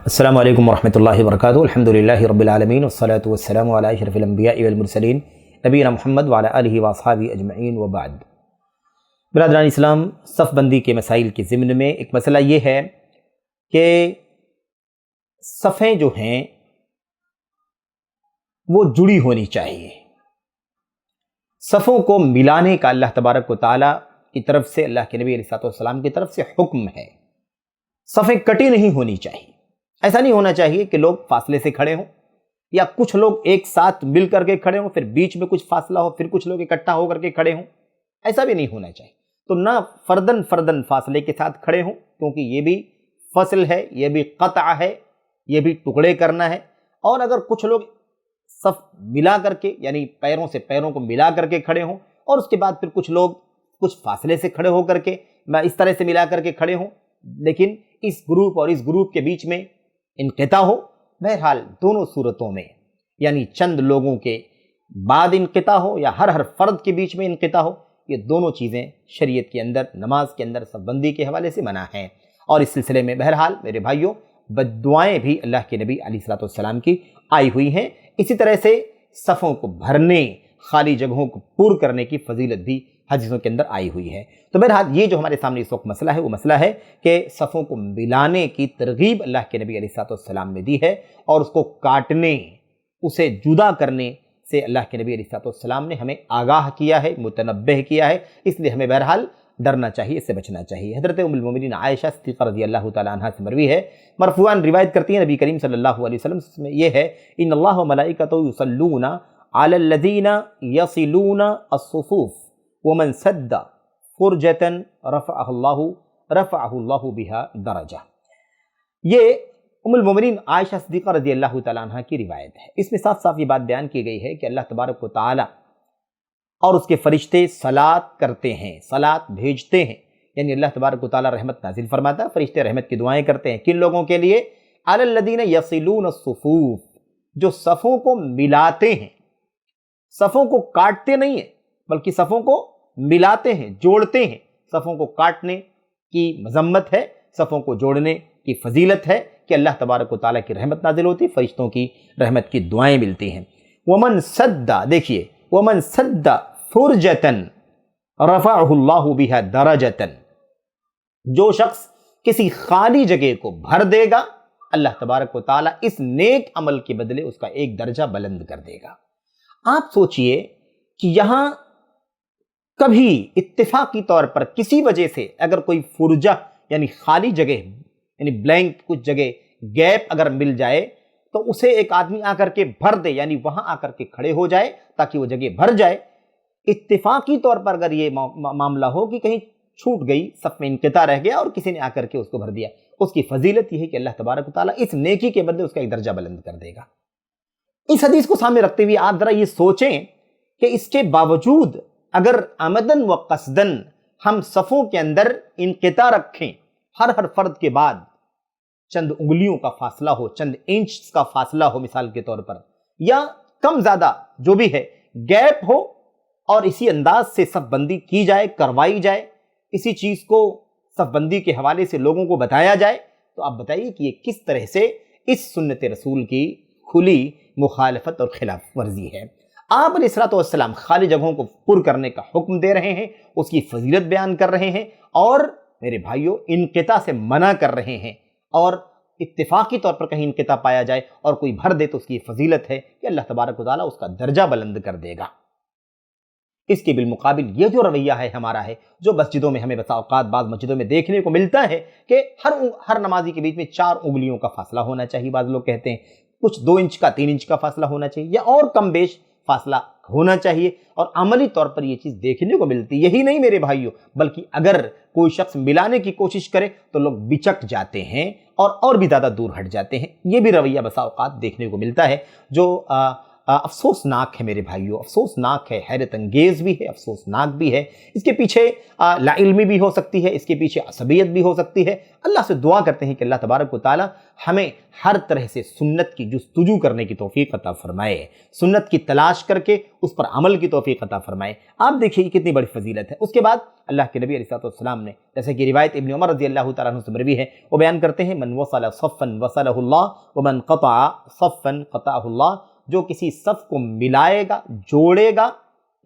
अस्सलामु अलैकुम वरहमतुल्लाहि वबरकातुहू। अल्हम्दुलिल्लाहि रब्बिल आलमीन वस्सलातु वस्सलामु अला अशरफिल अंबियाइ वल मुरसलीन नबीना मुहम्मद व अला आलिहि व अस्हाबिहि अजमईन व बाद। बिरादरान इस्लाम, सफ़ बंदी के मसाइल के ज़िम्न में एक मसला ये है कि सफ़ें जो हैं वो जुड़ी होनी चाहिए। सफ़ों को मिलाने का अल्लाह तबारक व तआला की तरफ से, अल्लाह के नबी अलैहिस्सलाम की तरफ से हुक्म है। सफ़ें कटी नहीं होनी चाहिए। ऐसा नहीं होना चाहिए कि लोग फासले से खड़े हों या कुछ लोग एक साथ मिल करके खड़े हों, फिर बीच में कुछ फासला हो, फिर कुछ लोग इकट्ठा होकर के खड़े हों। ऐसा भी नहीं होना चाहिए। तो ना फर्दन फर्दन फासले के साथ खड़े हों, क्योंकि ये भी फसल है, ये भी क़त्अ है, ये भी टुकड़े करना है। और अगर कुछ लोग सफ़ मिला करके, यानी पैरों से पैरों को मिला करके खड़े हों और उसके बाद फिर कुछ लोग कुछ फासले से खड़े होकर के इस तरह से मिला करके खड़े हों, लेकिन इस ग्रुप और इस ग्रुप के बीच में इनक़िता हो, बहरहाल दोनों सूरतों में, यानी चंद लोगों के बाद इनक़िता हो या हर फ़र्द के बीच में इनक़िता हो, ये दोनों चीज़ें शरीयत के अंदर, नमाज के अंदर सफ़बंदी के हवाले से मना हैं। और इस सिलसिले में बहरहाल मेरे भाइयों, बद्दुआएँ भी अल्लाह के नबी अलैहिस्सलाम की आई हुई हैं। इसी तरह से सफ़ों को भरने, खाली जगहों को पूर्ण करने की फजीलत भी हदीसों के अंदर आई हुई है। तो बहरहाल ये जो हमारे सामने इस वक्त मसला है, वो मसला है कि सफ़ों को मिलाने की तरगीब अल्लाह के नबी अलैहिस्सलाम ने दी है, और उसको काटने, उसे जुदा करने से अल्लाह के नबी अलैहिस्सलाम ने हमें आगाह किया है, मुतनब्बह किया है। इसलिए हमें बहरहाल डरना चाहिए, इससे बचना चाहिए। हज़रत उम्मुल मोमिनीन आयशा सिद्दीक़ा रज़ियल्लाहु तआला अन्हा से मरवी है, मरफ़ूआन रिवायत करती हैं नबी करीम सल्लल्लाहु अलैहि वसल्लम में, ये है इन्नल्लाह व मलाइकतहु युसल्लूना अलल्लज़ीना यसिलूना अस्सुफ़ूफ़ वमन सद्दा फ़ुरजतन रफ़अहुल्लाहु बिहा दरजा। ये उम्मुल मोमिनीन आयशा सिद्दीक़ा रज़ियल्लाहु तआला अन्हा की रिवायत है। इसमें साफ साफ ये बात बयान की गई है कि अल्लाह तबारक व तआला और उसके फरिश्ते सलात करते हैं, सलात भेजते हैं, यानी अल्लाह तबारक व तआला रहमत नाजिल फरमाता है, फरिश्ते रहमत की दुआएं करते हैं। किन लोगों के लिए? अलल्लज़ीना यसिलून अस्सुफ़ूफ़, जो सफ़ों को मिलाते हैं, सफ़ों को काटते नहीं है, बल्कि सफ़ों को मिलाते हैं, जोड़ते हैं। सफ़ों को काटने की मज़म्मत है, सफ़ों को जोड़ने की फजीलत है कि अल्लाह तबारक व तआला की रहमत नाजिल होती है, फरिश्तों की रहमत की दुआएं मिलती हैं। वमन सद्दा, देखिए, वमन सद्दा फ़ुरजतन रफ़अहुल्लाहु बिहा दरजतन, जो शख्स किसी खाली जगह को भर देगा, अल्लाह तबारक व तआला इस नेक अमल के बदले उसका एक दर्जा बुलंद कर देगा। आप सोचिए कि यहां कभी इत्तिफाकी तौर पर किसी वजह से अगर कोई फुरजा, यानी खाली जगह, यानी ब्लैंक कुछ जगह, गैप अगर मिल जाए, तो उसे एक आदमी आकर के भर दे, यानी वहां आकर के खड़े हो जाए ताकि वो जगह भर जाए। इत्तिफाकी तौर पर अगर ये मामला हो कि कहीं छूट गई, सफ में इनक़िता रह गया और किसी ने आकर के उसको भर दिया, उसकी फजीलत यह है कि अल्लाह तबारक व तआला इस नेकी के बदले उसका एक दर्जा बुलंद कर देगा। इस हदीस को सामने रखते हुए आप जरा ये सोचें कि इसके बावजूद अगर आमदन व कसदन हम सफ़ों के अंदर इनक़िता रखें, हर फर्द के बाद चंद उंगलियों का फासला हो, चंद इंच का फासला हो मिसाल के तौर पर, या कम ज्यादा जो भी है गैप हो, और इसी अंदाज से सफ़बंदी की जाए, करवाई जाए, इसी चीज को सफ़बंदी के हवाले से लोगों को बताया जाए, तो आप बताइए कि ये किस तरह से इस सुन्नत रसूल की खुली मुखालफत और खिलाफ वर्जी है। आप अलैहिस्सलाम खाली जगहों को पुर करने का हुक्म दे रहे हैं, उसकी फजीलत बयान कर रहे हैं, और मेरे भाइयों इनक़िता से मना कर रहे हैं। और इत्तिफाकी तौर पर कहीं इनक़िता पाया जाए और कोई भर दे तो उसकी फजीलत है कि अल्लाह तबारक व तआला उसका दर्जा बुलंद कर देगा। इसके बिलमुकाबिल ये जो रवैया है हमारा है, जो मस्जिदों में हमें बसा औकात बाज़ मस्जिदों में देखने को मिलता है कि हर नमाजी के बीच में 4 उंगलियों का फासला होना चाहिए। बाज़ लोग कहते हैं कुछ 2 इंच का, 3 इंच का फासला होना चाहिए, या और कम बेश फासला होना चाहिए, और अमली तौर पर यह चीज देखने को मिलती। यही नहीं मेरे भाइयों, बल्कि अगर कोई शख्स मिलाने की कोशिश करे तो लोग बिचक जाते हैं और भी ज्यादा दूर हट जाते हैं। यह भी रवैया बसा औकात देखने को मिलता है। जो अफसोसनाक है मेरे भाइयों, अफसोसनाक है, हैरत अंगेज़ भी है, अफसोसनाक भी है। इसके पीछे लाइल्मी भी हो सकती है, इसके पीछे असबियत भी हो सकती है। अल्लाह से दुआ करते हैं कि अल्लाह तबारक व तआला हमें हर तरह से सुन्नत की जुस्तजू करने की तौफीक अता फरमाए, सुन्नत की तलाश करके उस पर अमल की तौफीक अता फरमाए। आप देखिए कितनी बड़ी फजीलत है। उसके बाद अल्लाह के नबी अलैहिस्सलाम ने, जैसे कि रिवायत इब्न उमर रज़ियल्लाहु तआला अन्हु से मरवी है, वो बयान करते हैं, मन वसल सफ़न वसलहुल्लाह व मन क़ता सफ़न क़ताहुल्लाह, जो किसी सफ़ को मिलाएगा, जोड़ेगा,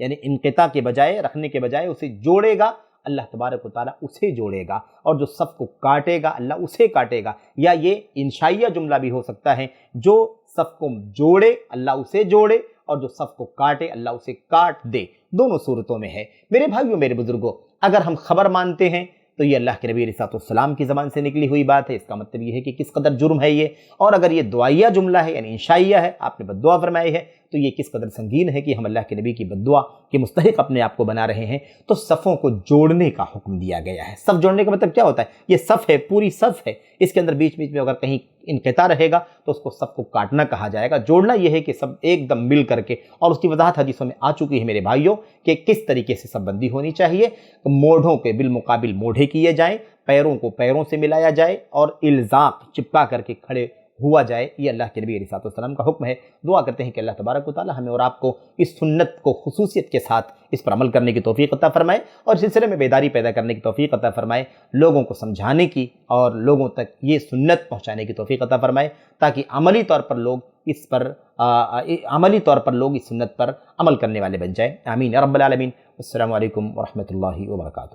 यानी इनक़िता के बजाय, रखने के बजाय उसे जोड़ेगा, अल्लाह तबारक व तआला उसे जोड़ेगा, और जो सफ़ को काटेगा अल्लाह उसे काटेगा। या ये इंशाइया जुमला भी हो सकता है, जो सफ़ को जोड़े अल्लाह उसे जोड़े, और जो सफ़ को काटे अल्लाह उसे काट दे। दोनों सूरतों में है। मेरे भाइयों, मेरे बुजुर्गों, अगर हम खबर मानते हैं तो ये अल्लाह के नबी अलैहिस्सलाम की ज़बान से निकली हुई बात है। इसका मतलब ये है कि किस कदर जुर्म है ये। और अगर ये दुआइया जुमला है, यानी इंशाइया है, आपने बद्दुआ फरमाई है, तो ये किस कदर संगीन है कि हम अल्लाह के नबी की बद्दुआ के मुस्तहिक अपने आप को बना रहे हैं। तो सफ़ों को जोड़ने का हुक्म दिया गया है। सफ़ जोड़ने का मतलब क्या होता है? ये सफ़ है, पूरी सफ़ है, इसके अंदर बीच बीच में अगर कहीं इनक़िता रहेगा तो उसको सफ़ को काटना कहा जाएगा। जोड़ना यह है कि सब एकदम मिल करके, और उसकी वजाहत हदीसों में आ चुकी है मेरे भाइयों कि किस तरीके से सफ़बंदी होनी चाहिए। तो मोढ़ों के बिलमुकाबिल मोढ़े किए जाएँ, पैरों को पैरों से मिलाया जाए, और इल्ज़ाक़ चिपका करके खड़े हुआ जाए। ये अल्लाह के नबी अलैहिस्सलाम का हुक्म है। दुआ करते हैं कि अल्लाह तबारक व तआला हमें और आपको इस सुन्नत को खुसूसियत के साथ इस पर अमल करने की तौफीक अता फरमाए, और इस सिलसिले में बेदारी पैदा करने की तौफीक अता फरमाए, लोगों को समझाने की और लोगों तक ये सुन्नत पहुँचाने की तौफीक अता फरमाए, ताकि अमली तौर पर लोग इस सुन्नत पर अमल करने वाले बन जाए। आमीन या रब्बल आलमीन। अस्सलामु अलैकुम व रहमतुल्लाहि व बरकातुहू।